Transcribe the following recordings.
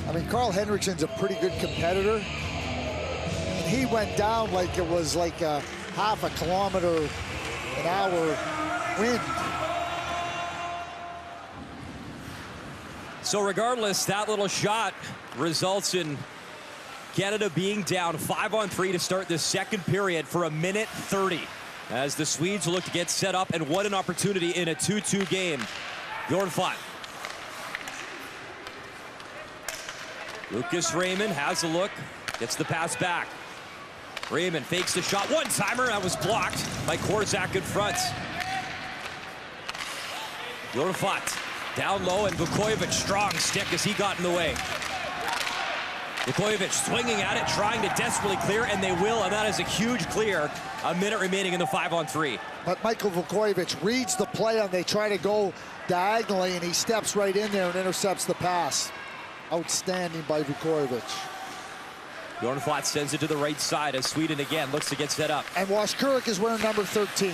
I mean, Carl Henriksen's a pretty good competitor. And he went down like it was like a half a kilometer an hour wind. So regardless, that little shot results in Canada being down 5-on-3 to start this second period for 1:30 as the Swedes will look to get set up, and what an opportunity in a 2-2 game. Bjornfot. Lucas Raymond has a look, gets the pass back. Raymond fakes the shot, one-timer, that was blocked by Korzak in front. Bjornfot down low, and Vukovic strong stick as he got in the way. Vukovic swinging at it, trying to desperately clear, and they will, and that is a huge clear. A minute remaining in the 5-on-3. But Michael Vukovic reads the play, and they try to go diagonally, and he steps right in there and intercepts the pass. Outstanding by Vukovic. Bjornfot sends it to the right side as Sweden again looks to get set up. And Washkurik is wearing number 13.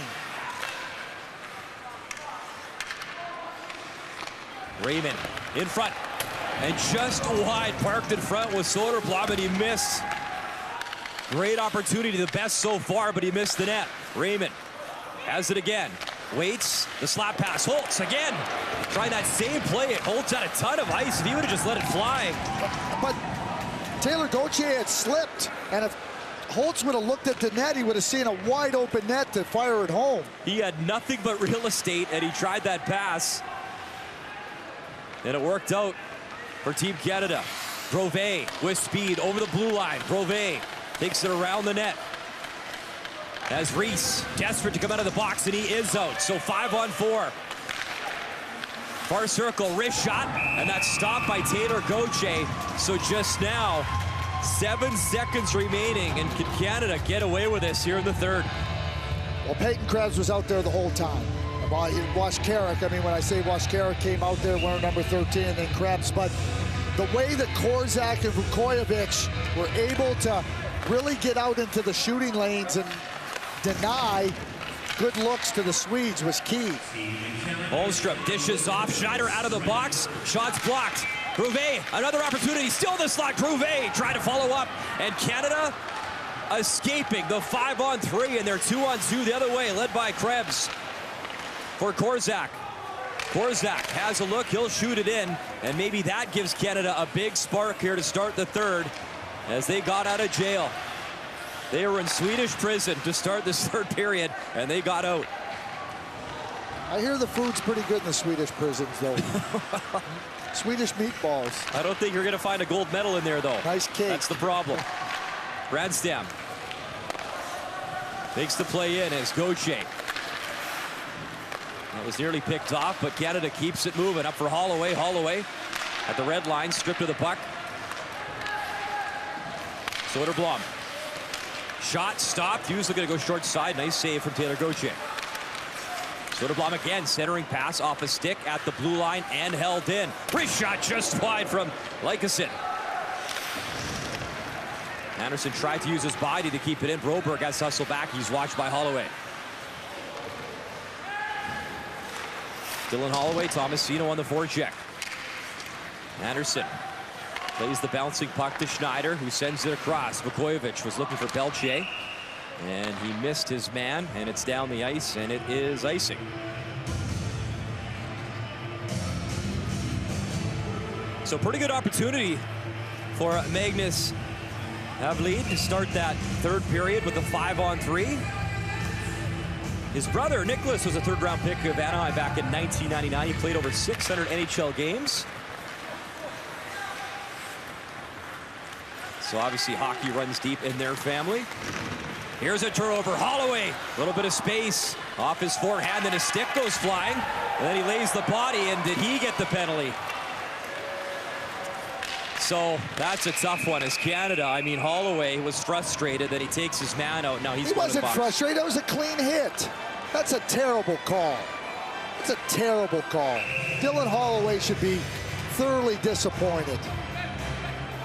Raymond in front, and just wide, parked in front with Soderblom, and he missed. Great opportunity, the best so far, but he missed the net. Raymond has it again, waits, the slap pass, Holtz again, trying that same play. Holtz had a ton of ice, if he would have just let it fly. But Taylor Gauthier had slipped, and if Holtz would have looked at the net, he would have seen a wide open net to fire it home. He had nothing but real estate, and he tried that pass. And it worked out for Team Canada. Grove with speed over the blue line. Grove takes it around the net. As Reese, desperate to come out of the box, and he is out. So 5-on-4. Far circle, wrist shot, and that's stopped by Taylor Gauthier. So just now, 7 seconds remaining, and can Canada get away with this here in the third? Well, Peyton Krebs was out there the whole time. Washkurik, I mean, when I say Washkurik came out there wearing number 13 and then Krebs, but the way that Korzak and Vukovic were able to really get out into the shooting lanes and deny good looks to the Swedes was key. Holmstrom dishes off, Schneider out of the box, shots blocked. Grove, another opportunity, still the slot. Grove trying to follow up, and Canada escaping the 5-on-3, and they're 2-on-2 the other way, led by Krebs. For Korzak. Korzak has a look, he'll shoot it in, and maybe that gives Canada a big spark here to start the third as they got out of jail. They were in Swedish prison to start this third period, and they got out. I hear the food's pretty good in the Swedish prisons, though. Swedish meatballs. I don't think you're going to find a gold medal in there, though. Nice cake. That's the problem. Radstam takes the play in as Gauthier. That was nearly picked off, but Canada keeps it moving. Up for Holloway. Holloway at the red line, stripped of the puck. Soderblom. Shot stopped. Hughes looking to go short side. Nice save from Taylor Gauthier. Soderblom again, centering pass off a stick at the blue line and held in. Wrist shot just wide from Lykeson. Anderson tried to use his body to keep it in. Broberg has to hustle back. He's watched by Holloway. Dylan Holloway, Tomasino on the forecheck. Anderson plays the bouncing puck to Schneider, who sends it across. Vukovic was looking for Belchier, and he missed his man, and it's down the ice, and it is icing. So pretty good opportunity for Magnus Havlid to start that third period with a 5-on-3. His brother, Nicholas, was a third-round pick of Anaheim back in 1999. He played over 600 NHL games. So obviously hockey runs deep in their family. Here's a turnover. Holloway, a little bit of space off his forehand, then his stick goes flying. And then he lays the body, and did he get the penalty? So that's a tough one as Canada. I mean, Holloway was frustrated that he takes his man out. Now he wasn't frustrated. That was a clean hit. That's a terrible call. It's a terrible call. Dylan Holloway should be thoroughly disappointed.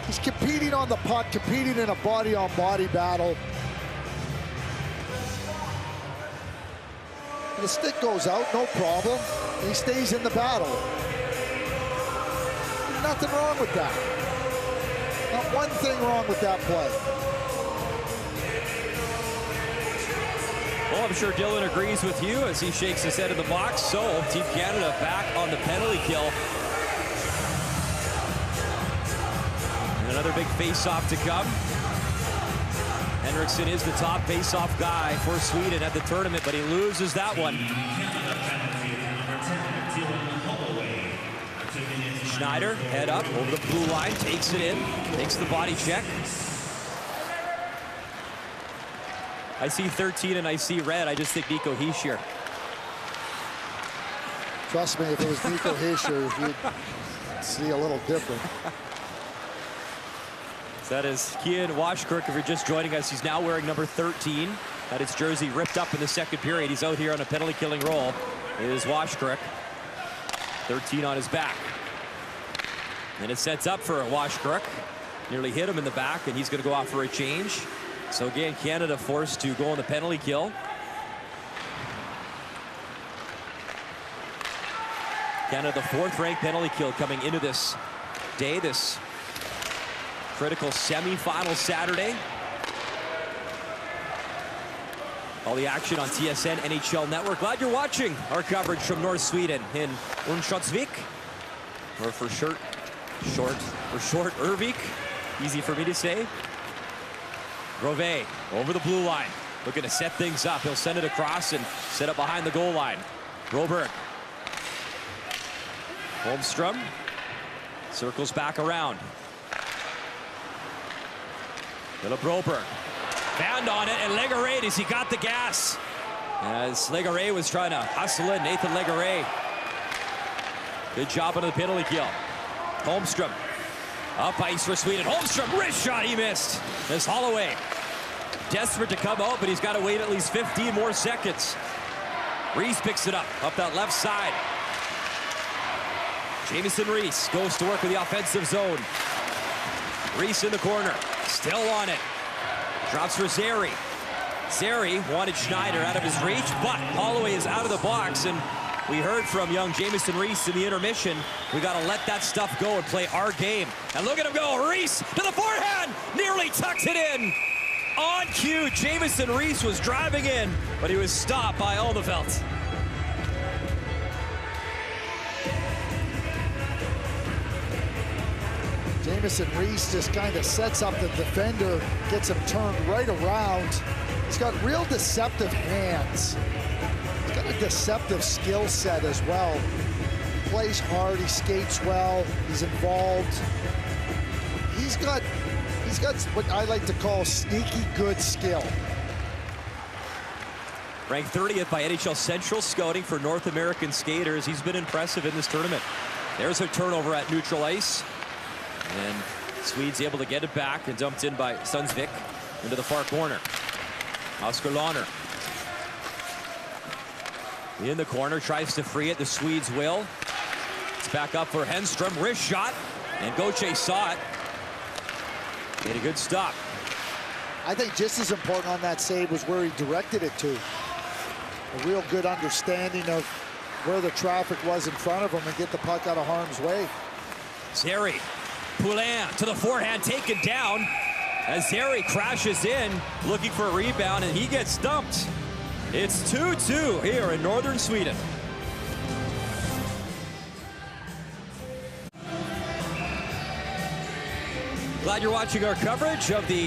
He's competing on the puck, competing in a body-on-body battle. And the stick goes out, no problem. And he stays in the battle. Nothing wrong with that. Not one thing wrong with that play. Well, I'm sure Dylan agrees with you as he shakes his head in the box. So, Team Canada back on the penalty kill. And another big face-off to come. Henriksen is the top face-off guy for Sweden at the tournament, but he loses that one. Schneider, head up, over the blue line, takes it in, takes the body check. I see 13 and I see red. I just think Nico Hischier. Trust me, if it was Nico Hischier, you'd see a little different. That is Kian Washkirk. If you're just joining us, he's now wearing number 13. Had his jersey ripped up in the second period. He's out here on a penalty killing roll. It is Washkirk. 13 on his back. And it sets up for Washkirk. Nearly hit him in the back, and he's going to go off for a change. So again, Canada forced to go on the penalty kill. Canada, the fourth-ranked penalty kill coming into this day, this critical semi-final Saturday. All the action on TSN NHL Network. Glad you're watching our coverage from North Sweden in Örnsköldsvik, or for short, Örvik. Easy for me to say. Grove over the blue line, looking to set things up. He'll send it across and set it behind the goal line. Broberg. Holmstrom circles back around. Philip Broberg. Found on it, and Legare, he got the gas. As Legare was trying to hustle in, Nathan Legare. Good job on the penalty kill. Holmstrom. Up ice for Sweden. Holmstrom, wrist shot, he missed. As Holloway, desperate to come out, but he's got to wait at least 15 more seconds. Reese picks it up that left side. Jamison Reese goes to work with the offensive zone. Reese in the corner, still on it. Drops for Zary. Zary wanted Schneider out of his reach, but Holloway is out of the box, and we heard from young Jamison Reese in the intermission. We got to let that stuff go and play our game. And look at him go. Reese to the forehand. Nearly tucks it in. On cue, Jamison Reese was driving in, but he was stopped by Alderfeldt. Jamison Reese just kind of sets up the defender, gets him turned right around. He's got real deceptive hands. He's got a deceptive skill set as well. He plays hard, he skates well, he's involved. He's got what I like to call sneaky good skill. Ranked 30th by NHL Central Scouting for North American skaters. He's been impressive in this tournament. There's a turnover at neutral ice. And Swedes able to get it back and dumped in by Sundsvik into the far corner. Oscar Lahner in the corner, tries to free it. The Swedes will. It's back up for Henstrom. Wrist shot, and Gauthier saw it. Made a good stop. I think just as important on that save was where he directed it to. A real good understanding of where the traffic was in front of him and get the puck out of harm's way. Zary. Poulin to the forehand, taken down as Zary crashes in, looking for a rebound, and he gets dumped. It's 2-2 here in northern Sweden. Glad you're watching our coverage of the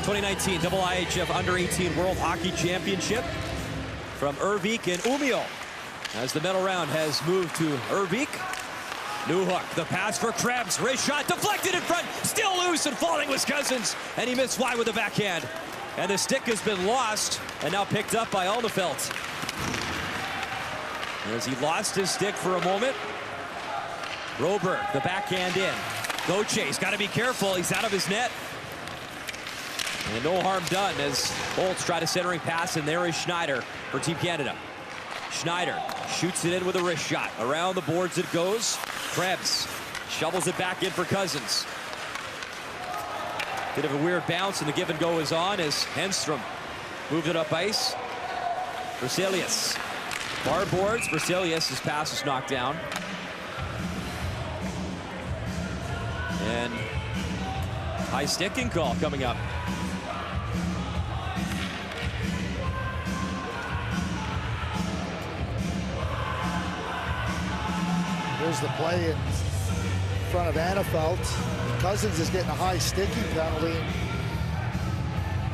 2019 IIHF Under-18 World Hockey Championship from Örvik and Umeå. As the medal round has moved to Örvik. Newhook, the pass for Krebs, wrist shot, deflected in front, still loose and falling was Cousins, and he missed wide with the backhand. And the stick has been lost, and now picked up by Alderfeldt. As he lost his stick for a moment, Broberg, the backhand in. Gauthier's got to be careful, he's out of his net. And no harm done as Holtz tried a centering pass, and there is Schneider for Team Canada. Schneider shoots it in with a wrist shot. Around the boards it goes. Krebs shovels it back in for Cousins. Bit of a weird bounce, and the give and go is on as Henstrom moved it up ice. Berzelius. Far boards. Berzelius, his pass was knocked down. And High sticking call coming up. Here's the play in front of Annafelt. Cousins is getting a high sticking penalty.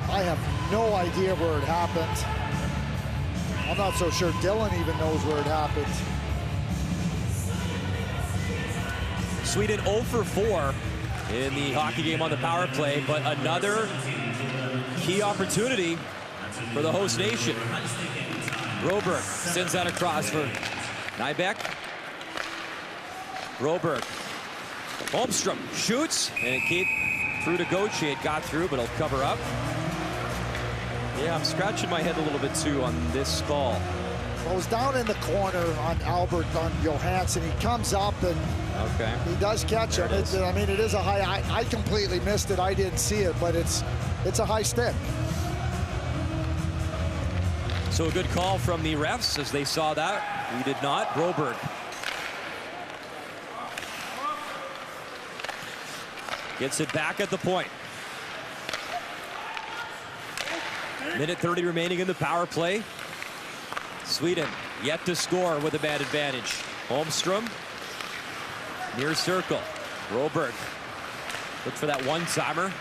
I have no idea where it happened. I'm not so sure Dylan even knows where it happened. Sweden 0 for 4 in the hockey game on the power play, but another key opportunity for the host nation. Broberg sends that across for Nybeck. Broberg. Holmstrom shoots, and it came through to Gauthier. It got through, but he'll cover up. Yeah, I'm scratching my head a little bit too on this call. Well, it was down in the corner on Albert, on Johansson. He comes up and he does catch him. I mean, it is a high. I completely missed it. I didn't see it, but it's a high stick. So a good call from the refs as they saw that. We did not. Broberg. Gets it back at the point. Minute 30 remaining in the power play. Sweden yet to score with a bad advantage. Holmstrom, near circle. Broberg looked for that one-timer.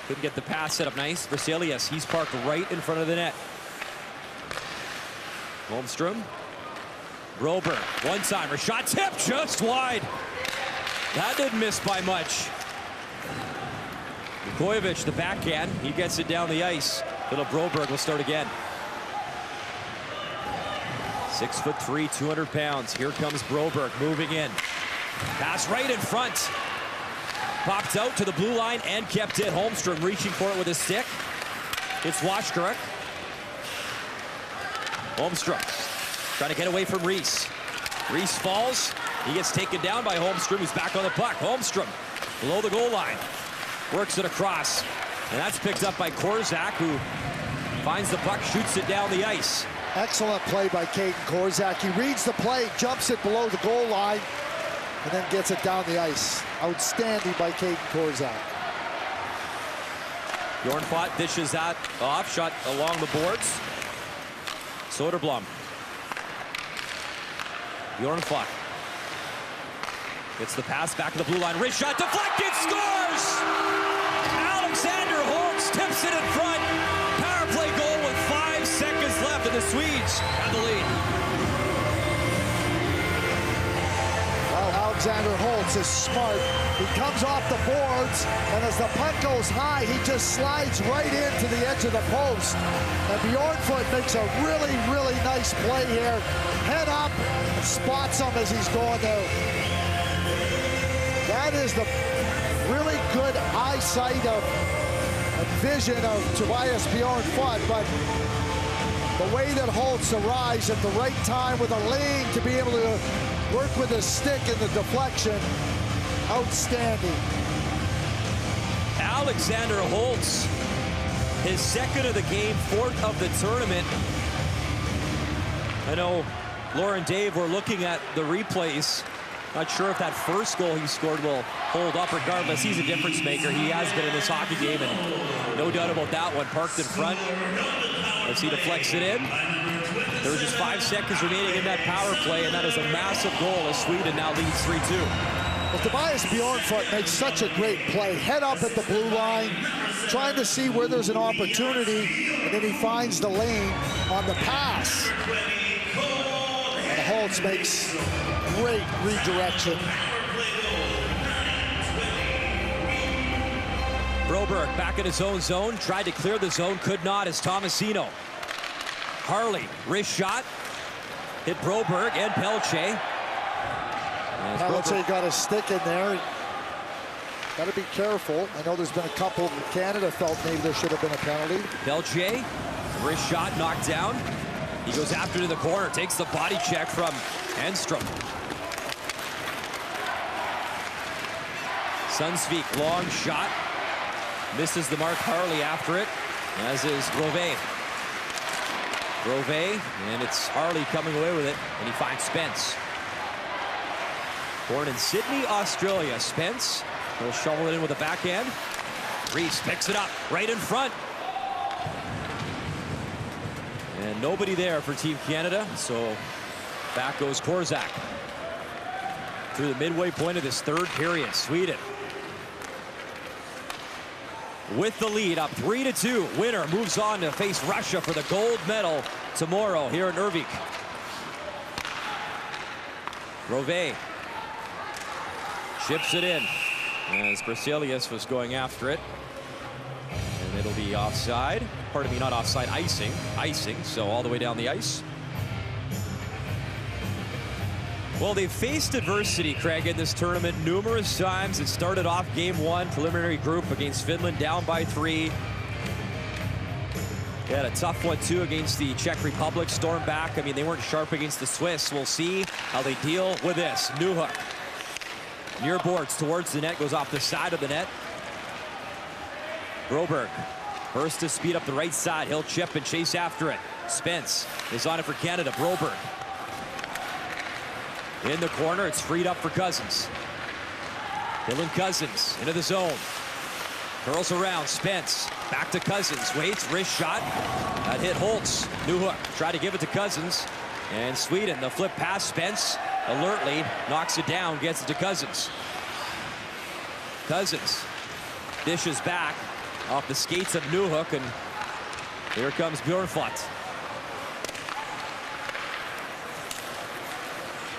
Couldn't get the pass set up nice. Vasilius, he's parked right in front of the net. Holmstrom. Broberg, one-timer. Shot tip just wide. That didn't miss by much. Vukovic, the backhand. He gets it down the ice. Little Broberg will start again. 6'3", 200 pounds. Here comes Broberg moving in. Pass right in front. Popped out to the blue line and kept it. Holmstrom reaching for it with his stick. It's Washkarek. Holmstrom trying to get away from Reese. Reese falls. He gets taken down by Holmstrom, who's back on the puck. Holmstrom below the goal line. Works it across. And that's picked up by Korzak, who finds the puck, shoots it down the ice. Excellent play by Caden Korzak. He reads the play, jumps it below the goal line, and then gets it down the ice. Outstanding by Caden Korzak. Bjornfot dishes that off, shot along the boards. Soderblom. Bjornfot gets the pass back to the blue line. Wrist shot deflected, scores! Alexander Holtz tips it in front. Power play goal with 5 seconds left, and the Swedes have the lead. Well, Alexander Holtz is smart. He comes off the boards, and as the puck goes high, he just slides right into the edge of the post. And Bjornfot makes a really, really nice play here. Head up, and spots him as he's going there. That is the really good eyesight of vision of Tobias Bjornfot, but the way that Holtz arrives at the right time with a lane to be able to work with his stick in the deflection, outstanding. Alexander Holtz, his second of the game, 4th of the tournament. I know Laura and Dave were looking at the replays. Not sure if that first goal he scored will hold up. Regardless, he's a difference maker. He has been in this hockey game, and no doubt about that one. Parked in front. Let's see, deflects it in. There was just 5 seconds remaining in that power play, and that is a massive goal as Sweden now leads 3-2. Well, Tobias Bjornfot makes such a great play. Head up at the blue line, trying to see where there's an opportunity, and then he finds the lane on the pass. And Holtz makes great redirection. Broberg back in his own zone, tried to clear the zone, could not as Tomasino. Harley, wrist shot, hit Broberg and Pelche. Pelche got a stick in there. Got to be careful. I know there's been a couple. Canada felt maybe there should have been a penalty. Pelche, wrist shot, knocked down. He goes after to the corner, takes the body check from Enstrom. Sunsvik, long shot. Misses the mark. Harley after it, as is Grove. Grove, and it's Harley coming away with it, and he finds Spence. Born in Sydney, Australia. Spence will shovel it in with a backhand. Reese picks it up right in front. And nobody there for Team Canada, so back goes Korzak. Through the midway point of this third period, Sweden with the lead, up 3-2. Winner moves on to face Russia for the gold medal tomorrow here in Narvik. Rove chips it in as Brasilius was going after it. And it'll be offside. Pardon me, not offside, icing. Icing, so all the way down the ice. Well, they've faced adversity, Craig, in this tournament numerous times. It started off game one, preliminary group against Finland, down by 3. They had a tough one, too, against the Czech Republic. Stormed back. I mean, they weren't sharp against the Swiss. We'll see how they deal with this. Newhook. Near boards towards the net. Goes off the side of the net. Broberg. Burst to speed up the right side. He'll chip and chase after it. Spence is on it for Canada. Broberg. In the corner. It's freed up for Cousins. Dylan Cousins into the zone. Curls around. Spence. Back to Cousins. Waits. Wrist shot. That hit Holtz. Newhook. Tried to give it to Cousins. And Sweden, the flip pass. Spence alertly knocks it down. Gets it to Cousins. Cousins dishes back off the skates of Newhook. And here comes Bjornfot.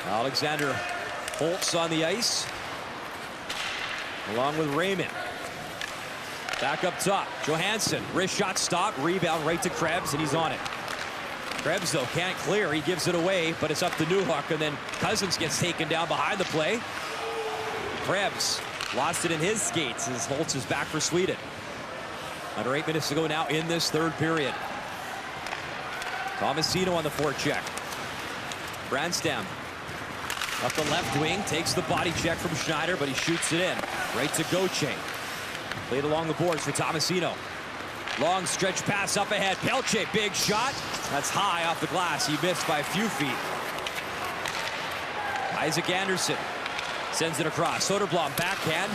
Alexander Holtz on the ice. Along with Raymond. Back up top, Johansson, wrist shot stop, rebound right to Krebs, and he's on it. Krebs, though, can't clear. He gives it away, but it's up to Newhook, and then Cousins gets taken down behind the play. Krebs lost it in his skates as Holtz is back for Sweden. Under 8 minutes to go now in this third period. Tomasino on the forecheck. Brandstam up the left wing, takes the body check from Schneider, but he shoots it in. Right to Gauthier. Played along the boards for Tomasino. Long stretch pass up ahead. Pelche, big shot. That's high off the glass. He missed by a few feet. Isaac Anderson sends it across. Soderblom backhand.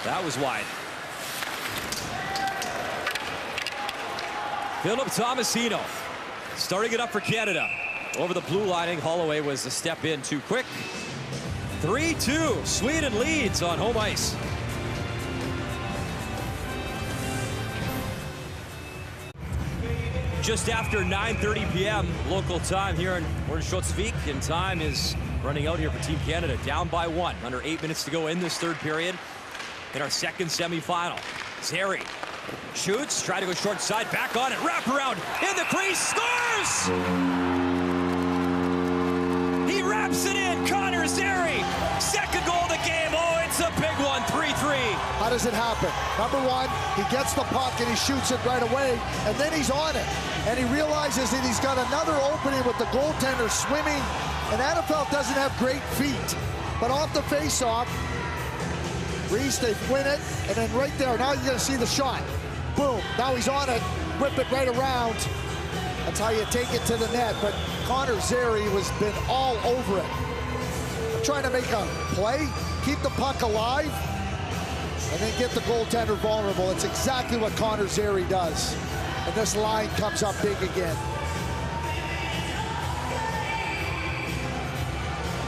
That was wide. Philip Tomasino starting it up for Canada. Over the blue lining, Holloway was a step in too quick. 3-2, Sweden leads on home ice. Just after 9:30 p.m. local time here in Örnsköldsvik, and time is running out here for Team Canada. Down by 1, under 8 minutes to go in this third period in our second semifinal. Zary shoots, try to go short side, back on it, wrap around in the crease, scores! He wraps it in, Connor Zary, second goal of the game. Oh, it's a big one, 3-3. How does it happen? Number one, he gets the puck and he shoots it right away, and then he's on it. And he realizes that he's got another opening with the goaltender swimming, and NFL doesn't have great feet. But off the face-off, Reese, they win it, and then right there, now you're gonna see the shot. Boom, now he's on it, whip it right around. That's how you take it to the net, but Connor Zary has been all over it. Trying to make a play, keep the puck alive, and then get the goaltender vulnerable. It's exactly what Connor Zary does. And this line comes up big again.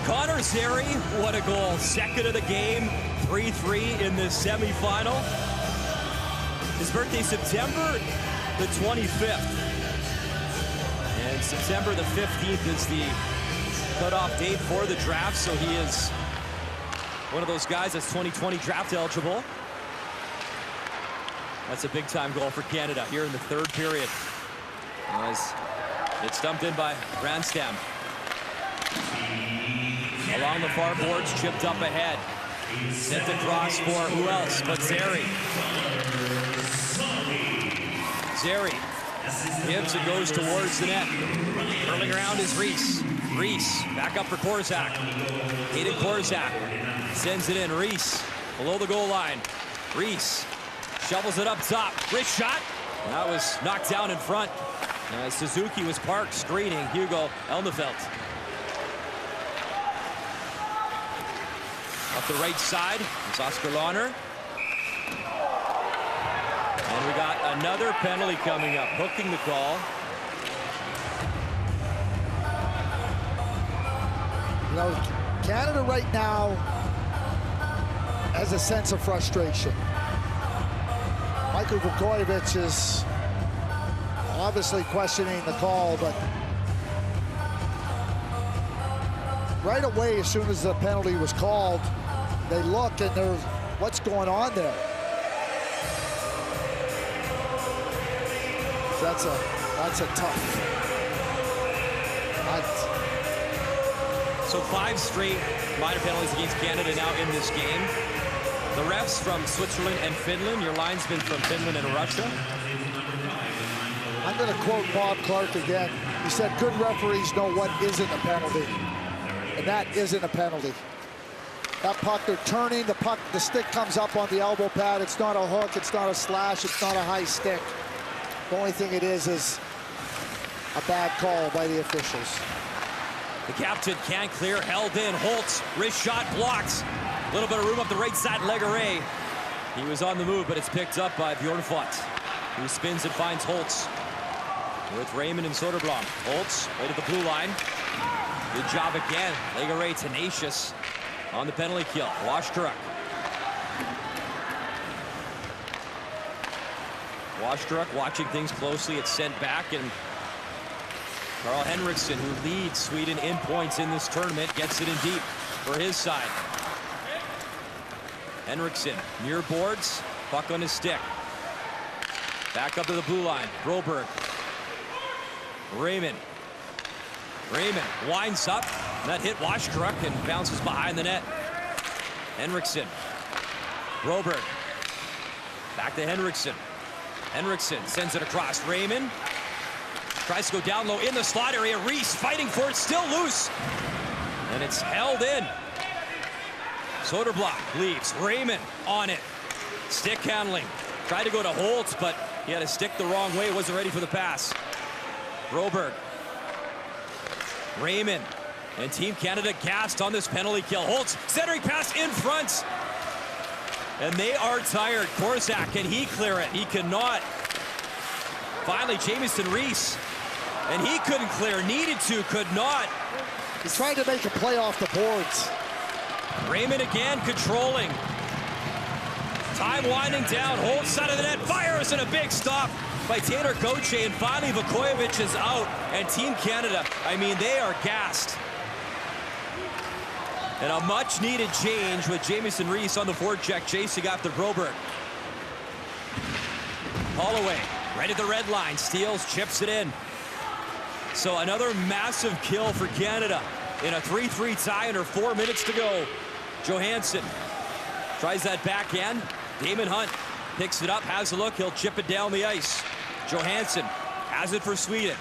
Connor Zary, what a goal. Second of the game, 3-3 in the semifinal. His birthday, September the 25th. And September the 15th is the cutoff date for the draft, so he is one of those guys that's 2020 draft eligible. That's a big-time goal for Canada here in the third period. As it's dumped in by Brandstam. Along the far boards, chipped up ahead. Sent across for who else but Zary. Zary gives and goes towards the net. Curling around is Reese. Reese back up for Korzak. Hayden Korzak sends it in. Reese below the goal line. Reese shovels it up top. Wrist shot. That was knocked down in front. Suzuki was parked screening Hugo Elnefelt. Up the right side is Oscar Lahner. Another penalty coming up, hooking the call. You know, Canada right now has a sense of frustration. Michael Vukovic is obviously questioning the call, but right away, as soon as the penalty was called, they look and they're, what's going on there? That's a tough. So 5 straight minor penalties against Canada now in this game. The refs from Switzerland and Finland. Your linesmen from Finland and Russia. I'm going to quote Bob Clark again. He said, good referees know what isn't a penalty. And that isn't a penalty. That puck, they're turning, the puck, the stick comes up on the elbow pad. It's not a hook, it's not a slash, it's not a high stick. The only thing it is a bad call by the officials. The captain can't clear, held in. Holtz, wrist shot blocked. A little bit of room up the right side, Legare. He was on the move, but it's picked up by Bjornfot, who spins and finds Holtz with Raymond and Soderblom. Holtz right at the blue line. Good job again. Legare tenacious on the penalty kill. Washturuk. Washturuk watching things closely. It's sent back, and Carl Henriksson, who leads Sweden in points in this tournament, gets it in deep for his side. Henriksson near boards, puck on his stick. Back up to the blue line. Broberg. Raymond winds up. That hit Washturuk and bounces behind the net. Henriksson. Broberg. Back to Henriksson. Henriksson sends it across. Raymond tries to go down low in the slot area. Reese fighting for it, still loose. And it's held in. Soderblom leaves. Raymond on it. Stick handling. Tried to go to Holtz, but he had a stick the wrong way. Wasn't ready for the pass. Broberg. Raymond. And Team Canada gassed on this penalty kill. Holtz centering pass in front. And they are tired. Korczak, can he clear it? He cannot. Finally, Jamieson Reese. And he couldn't clear. Needed to, could not. He's trying to make a play off the boards. Raymond again controlling. Time winding down. Holtz side of the net. Fires, and a big stop by Taylor Gauthier. And finally, Vukovic is out. And Team Canada, I mean, they are gassed. And a much-needed change with Jamieson Reese on the forecheck, chasing after Broberg. Holloway, right at the red line, steals, chips it in. So another massive kill for Canada in a 3-3 tie under 4 minutes to go. Johansson tries that backhand. Damon Hunt picks it up, has a look, he'll chip it down the ice. Johansson has it for Sweden.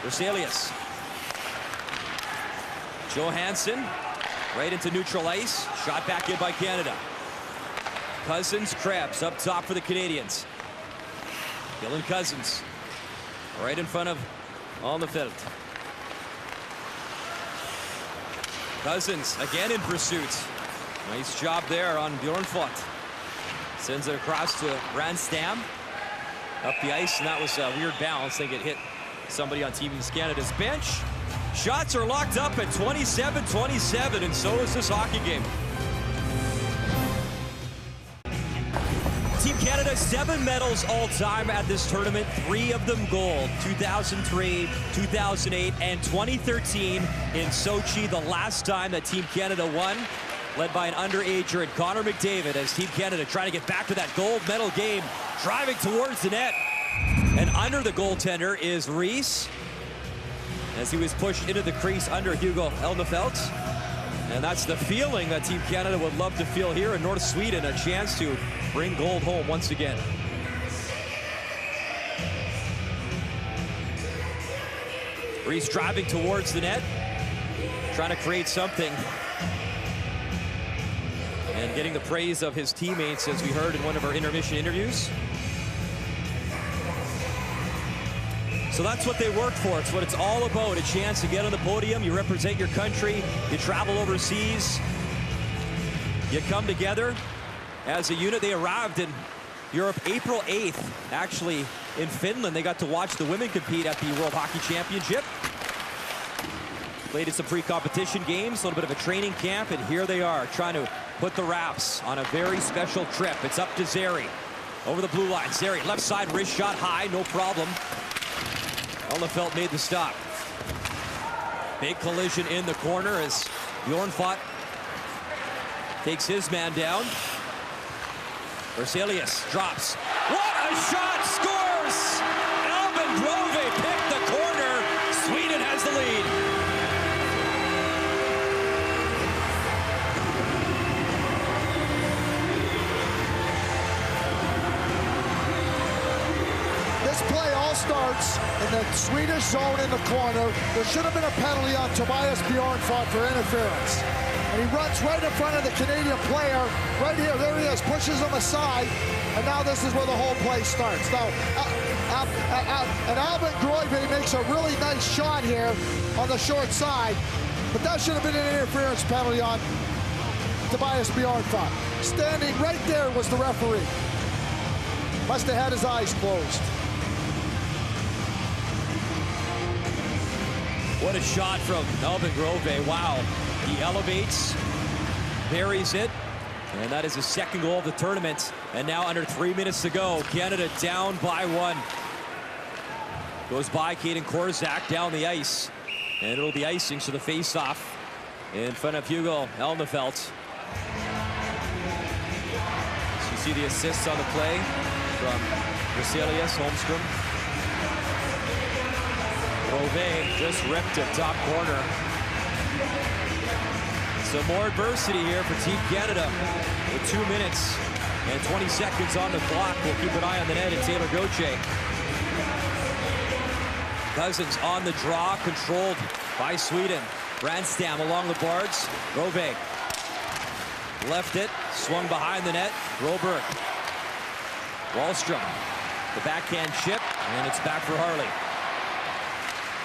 Berzelius. Johansson right into neutral ice. Shot back in by Canada. Cousins, Krebs up top for the Canadians. Dylan Cousins right in front of on the field. Cousins again in pursuit. Nice job there on Bjornfot. Sends it across to Ranstam. Up the ice, and that was a weird bounce. I think it hit somebody on Team Canada's bench. Shots are locked up at 27-27, and so is this hockey game. Team Canada, 7 medals all-time at this tournament, 3 of them gold. 2003, 2008, and 2013 in Sochi, the last time that Team Canada won, led by an underager and Connor McDavid, as Team Canada trying to get back to that gold medal game, driving towards the net. And under the goaltender is Reese, as he was pushed into the crease under Hugo Elnefelt. And that's the feeling that Team Canada would love to feel here in North Sweden, a chance to bring gold home once again. Reese driving towards the net, trying to create something. And getting the praise of his teammates, as we heard in one of our intermission interviews. So that's what they work for. It's what it's all about. A chance to get on the podium. You represent your country. You travel overseas. You come together as a unit. They arrived in Europe April 8th, actually in Finland. They got to watch the women compete at the World Hockey Championship. Played in some pre-competition games, a little bit of a training camp, and here they are trying to put the Raps on a very special trip. It's up to Zary. Over the blue line, Zary, left side, wrist shot high, no problem. Elnefelt made the stop. Big collision in the corner as Bjornfot takes his man down. Berzelius drops. What a shot! Scores! Albin Grove picked the corner. Sweden has the lead. This play all starts in the Swedish zone in the corner. There should have been a penalty on Tobias Bjornfot for interference. And he runs right in front of the Canadian player. Right here, there he is, pushes him aside. And now this is where the whole play starts. Now, and Albin Grove makes a really nice shot here on the short side. But that should have been an interference penalty on Tobias Bjornfot. Standing right there was the referee. Must have had his eyes closed. What a shot from Albin Grove. Wow. He elevates, buries it, and that is his second goal of the tournament. And now under 3 minutes to go, Canada down by 1. Goes by Kaden Korzak down the ice, and it'll be icing, so the face-off in front of Hugo Elnefelt. So you see the assists on the play from Berzelius, Holmstrom. Grove just ripped it, top corner. Some more adversity here for Team Canada with 2 minutes and 20 seconds on the clock. We'll keep an eye on the net and Taylor Gauthier. Cousins on the draw, controlled by Sweden. Brandstam along the boards. Grove left it, swung behind the net. Broberg. Wallstrom, the backhand chip, and it's back for Harley.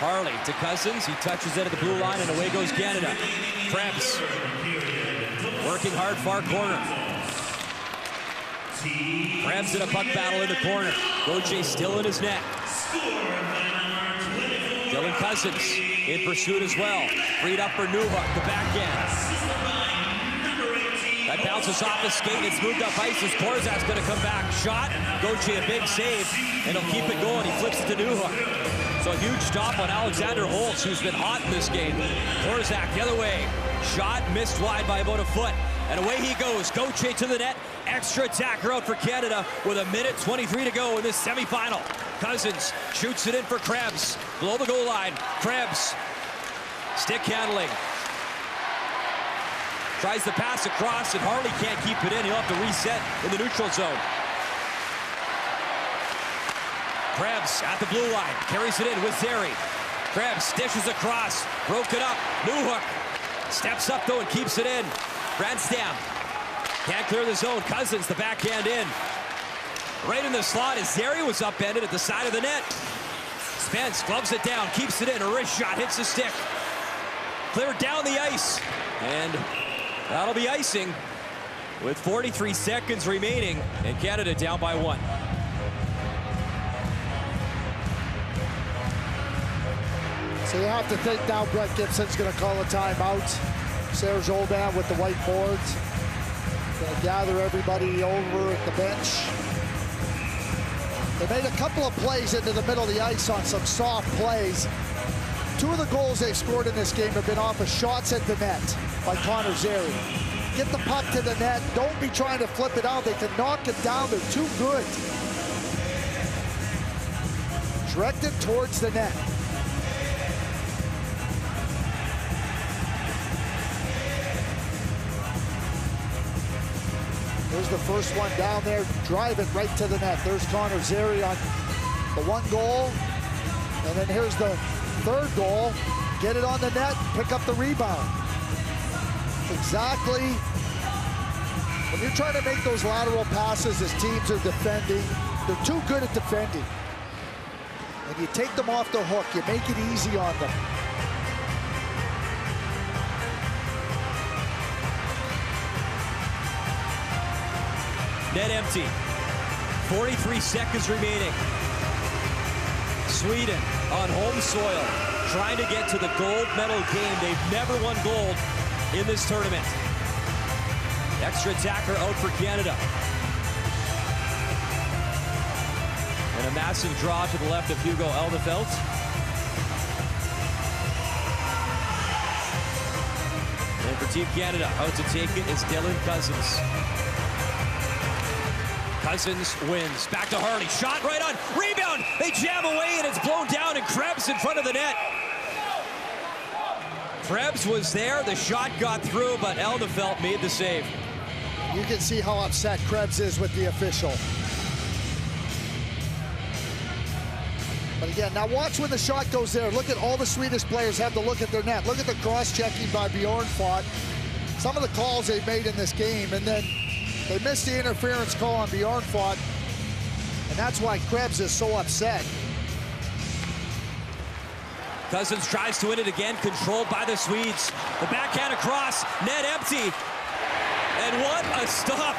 Harley to Cousins. He touches it at the blue line, and away goes Canada. Krebs working hard, far corner. Krebs in a puck battle in the corner. Gauthier still in his net. Dylan Cousins in pursuit as well. Freed up for Newhook, the backhand. That bounces off his skate. It's moved up ice as Korzak's going to come back. Shot. Gauthier, a big save, and he'll keep it going. He flips it to Newhook. So a huge stop on Alexander Holtz, who's been hot in this game. Korzak the other way. Shot missed wide by about a foot. And away he goes. Gauthier to the net. Extra attacker out for Canada with 1:23 to go in this semifinal. Cousins shoots it in for Krebs. Below the goal line. Krebs. Stick handling. Tries to pass across, and Harley can't keep it in. He'll have to reset in the neutral zone. Krebs at the blue line, carries it in with Zary. Krebs dishes across, broke it up. Newhook steps up though and keeps it in. Brandstam can't clear the zone. Cousins, the backhand in. Right in the slot as Zary was upended at the side of the net. Spence gloves it down, keeps it in. A wrist shot hits the stick. Cleared down the ice, and that'll be icing with 43 seconds remaining, and Canada down by 1. So you have to think now Brett Gibson's going to call a timeout. Serge Aubin with the whiteboard. Going to gather everybody over at the bench. They made a couple of plays into the middle of the ice on some soft plays. 2 of the goals they've scored in this game have been off of shots at the net by Connor Zary. Get the puck to the net. Don't be trying to flip it out. They can knock it down. They're too good. Direct it towards the net. There's the first one down there. Drive it right to the net. There's Connor Zary on the 1 goal. And then here's the 3rd goal. Get it on the net, pick up the rebound. Exactly. When you're trying to make those lateral passes as teams are defending, they're too good at defending. And you take them off the hook. You make it easy on them. Net empty. 43 seconds remaining. Sweden on home soil, trying to get to the gold medal game. They've never won gold in this tournament. Extra attacker out for Canada. And a massive draw to the left of Hugo Eldefelt. And for Team Canada, out to take it is Dylan Cousins. Cousins wins. Back to Harley. Shot right on. Rebound. They jam away and it's blown down, and Krebs in front of the net. Krebs was there. The shot got through, but Eldefelt made the save. You can see how upset Krebs is with the official. But again, now watch when the shot goes there. Look at all the Swedish players have to look at their net. Look at the cross-checking by Bjornfot. Some of the calls they made in this game, and then they missed the interference call on Bjornfot, and that's why Krebs is so upset. Cousins tries to win it again, controlled by the Swedes. The backhand across, net empty. And what a stop.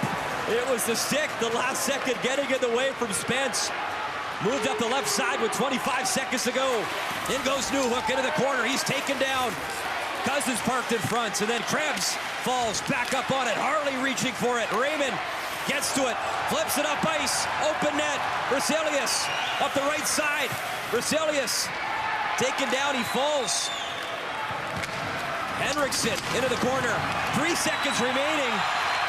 It was the stick, the last second getting in the way from Spence. Moved up the left side with 25 seconds to go. In goes Newhook into the corner. He's taken down. Cousins parked in front, and then Krebs falls back up on it. Harley reaching for it. Raymond gets to it, flips it up ice. Open net. Berzelius up the right side. Berzelius taken down. He falls. Henriksen into the corner. 3 seconds remaining,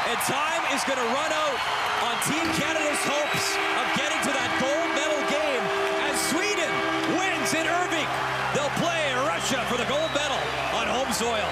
and time is going to run out on Team Canada's hopes of getting to that gold medal game as Sweden wins in Irving. They'll play Russia for the gold medal on home soil.